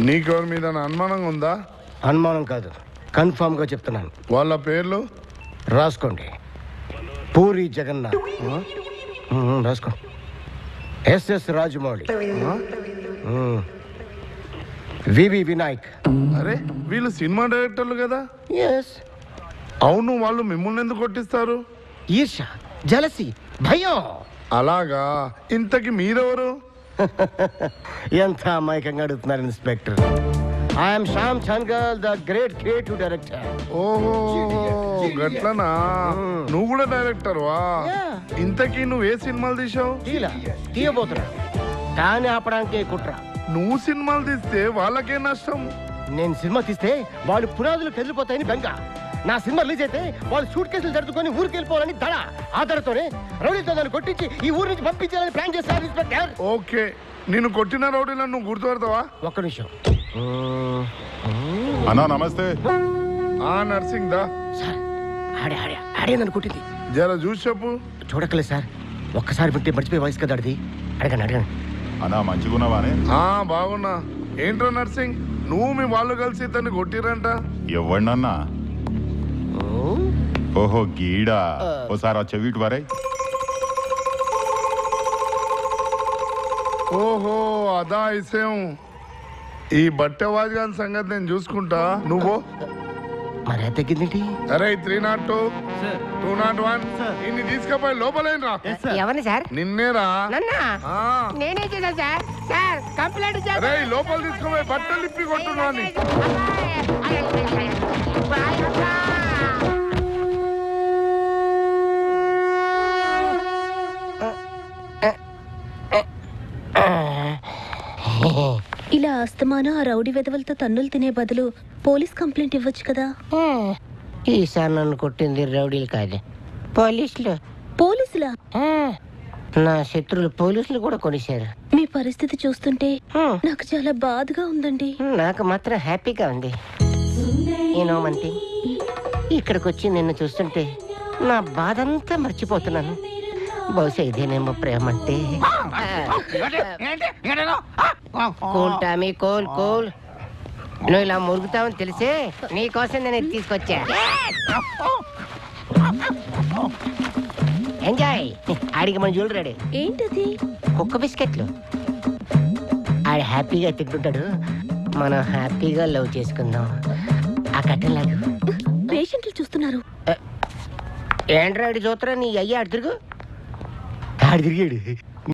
నీకెవరి మీద అనుమానంగా ఉందా? అనుమానం కాదు, కన్ఫామ్గా చెప్తున్నాను. వాళ్ళ పేర్లు రాసుకోండి. పూరి జగన్నాథ్, రాసుకోండి. ఎస్ఎస్ రాజమౌళి, వివి వినాయక్. అరే వీళ్ళు సినిమా డైరెక్టర్లు కదా. ఎస్. అవును, వాళ్ళు మిమ్మల్ని ఎందుకు కొట్టిస్తారు? ఈర్ష, జలసి, భయం. అలాగా. ఇంతకి మీరెవరు? ఎంత అమాయకంగా అడుగుతున్నారు inspector. I'm Shyam Changal, the great creative director. ఓహో గట్లనా. నువ్వు కూడా డైరెక్టర్ వా? ఇంతకీ నువ్వు ఏ సినిమాలు తీసావు? తీయబోతున్నా, కానీ ఆపడానికి కుట్ర. నువ్వు సినిమాలు తీస్తే వాళ్ళకే నష్టం. నేను సినిమా తీస్తే వాళ్ళు పునాదులు కదిలిపోతాయని బెంగ. నా సినిమా రిలీజ్ అయితే వాళ్ళు సూట్ కేసులు జరుపుకొని ఊరికి వెళ్ళిపోవాలని దడ. ఆ దడతోనే రౌడీతో దాన్ని కొట్టించి ఈ ఊరి నుంచి పంపించాలని ప్లాన్ చేశారు ఇన్స్పెక్టర్. ఓకే, నేను కొట్టిన రౌడీలను నువ్వు గుర్తుపడతావా? ఒక్క నిమిషం. అన్నా నమస్తే. నర్సింగ్ దా సార్, ఆడే నన్ను కొట్టింది. జర చూసి చెప్పు. చూడక్కలేదు సార్, ఒక్కసారి వింటే మర్చిపోయి వయసు కదా అడిది. అడగండి. అన్నా మంచిగున్నావానే? బాగున్నా. ఏంట్రో నర్సింగ్, నువ్వు మీ వాళ్ళు కలిసి తను కొట్టిరంట. ఎవడినన్నా? ఓహో గీడా. ఓసారి ఆ చెవిటి వరై. ఓహో అదా విషయం. ఈ బట్టెవాజ్ గారి సంగతి నేను చూసుకుంటా, నువ్వు. మరే తగ్గిందేంటి? అరే 302 201 ఇన్ని తీసుకుపోయి లోపలేరా. ఎవరిని సార్? నిన్నేరా. నేనే చేశాను సార్. Sir complaint. అరే లోపల తీసుకుపోయి బట్టలు ఇప్పి కొట్టున్నాను. ఇలా అస్తమానం ఆ రౌడీ వెధవలతో తన్నులు తినే బదులు పోలీస్ కంప్లైంట్ ఇవ్వచ్చు కదా. ఈసారి నన్ను కొట్టింది రౌడీలు కాదు, పోలీసులు. పోలీసులా? నా శత్రువులు పోలీసులు కూడా కొనిశారు. మీ పరిస్థితి చూస్తుంటే నాకు చాలా బాధగా ఉందండి. నాకు మాత్రం హ్యాపీగా ఉంది. ఏనోమంతి, ఇక్కడికి వచ్చి నిన్ను చూస్తుంటే నా బాధంతా మర్చిపోతున్నాను. బహుశా ఇదేనేమో ప్రేమ అంటే. Cool Tommy, cool cool. నువ్వు ఇలా మురుగుతావని తెలిసే నీకోసం నేను ఇది తీసుకొచ్చా. ఎంజాయ్. ఆడికి మన జ్యువెలరీ రెడీ. ఏంటది? కుక్క బిస్కెట్లు. ఆడు హ్యాపీగా తింటుంటాడు, మనం హ్యాపీగా లవ్ చేసుకుందాం. ఆ కట్టెలాగు. పేషెంట్లు చూస్తున్నారు. ఏంట్రా ఆడి చూత్తరా? నీ అయ్యా ఆడు తిరుగు. ఆడు తిరిగాడు.